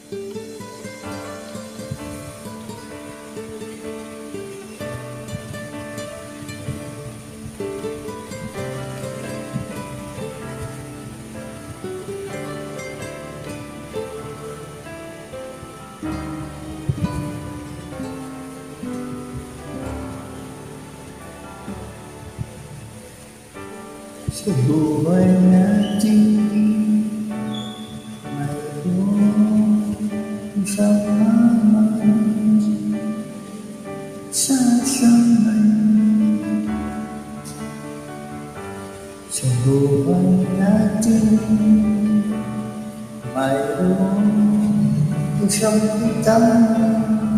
Sa buhay natin mayroong isang mamang sasabay. Sa buhay natin mayroong isang kitang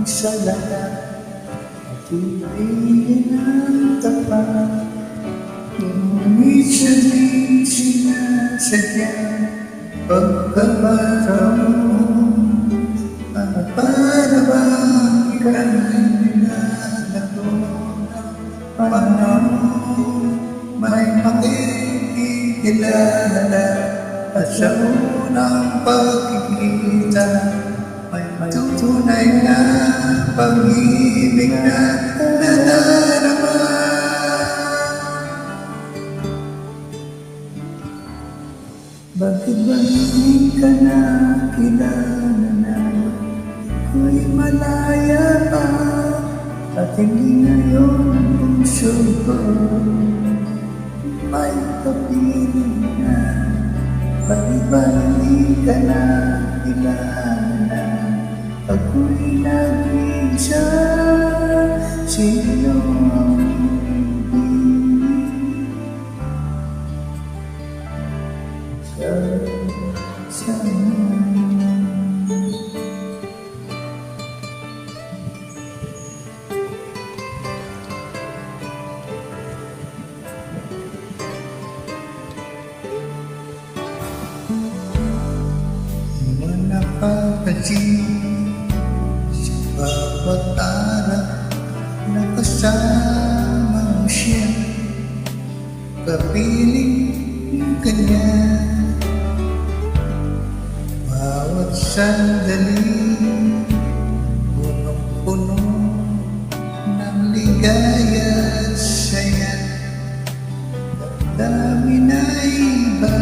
sa lahat at ibigin ang tapat. Ngunit siya din sinasadya pagkakataon para bang ika'y nilalaro ng panahon. May makikilala at sa unang pagkikita may tunay na pag-ibig na nadarama. Bakit ba hindi ka na kilala na ako'y malaya pa at hindi ngayon ang puso ko may kapiling na? Bakit ba hindi ka na kilala na ako'y nag-iisa? Sino ang napapagin sa bawat araw na kasama mo siya, kapiling ka niya. Bawat sandali punong-puno ng ligaya at saya, dami na iba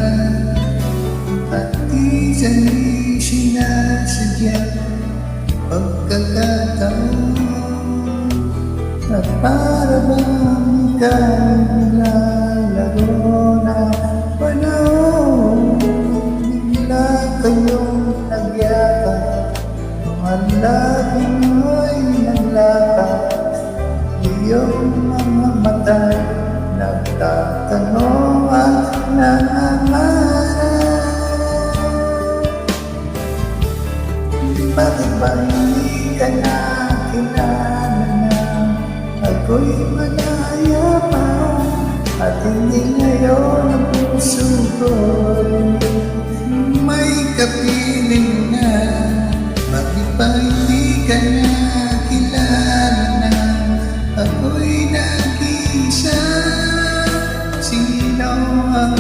at di sinasadya pagkakataon na para bang ika'y nilalaro ng panahon. Bigla kayong nagyakap, mga labi mo'y naglakad, iyong mga mata'y nagtatanong at nangangarap. Bakit ba hindi ka na kilala na ako'y malaya pa at hindi ngayon ang puso ko'y may kapiling na? Bakit ba hindi ka na kilala na ako'y nag-iisa? Sino ang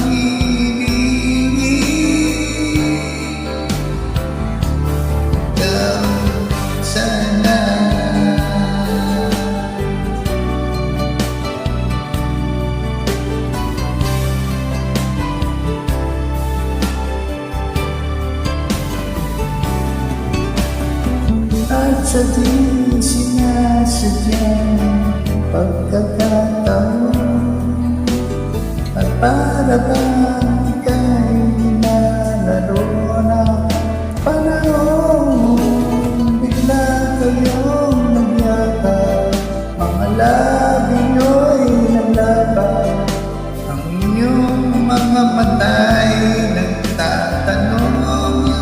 at sa di sinasadyang pagkakataon at para bang ika'y nilalaro ng panahon. Bigla kayong nagyakap, mga labi nyo'y naglabas, ang inyong mga mata'y nagtatanong.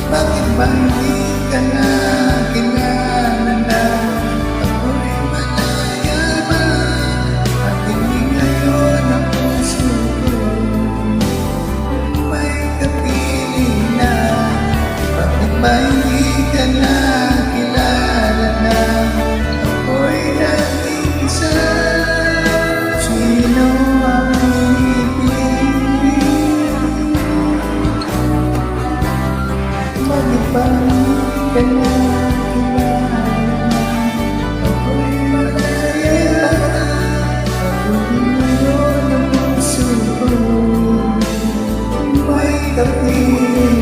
Bakit ba hindi ka na kilala na ako'y malaya kami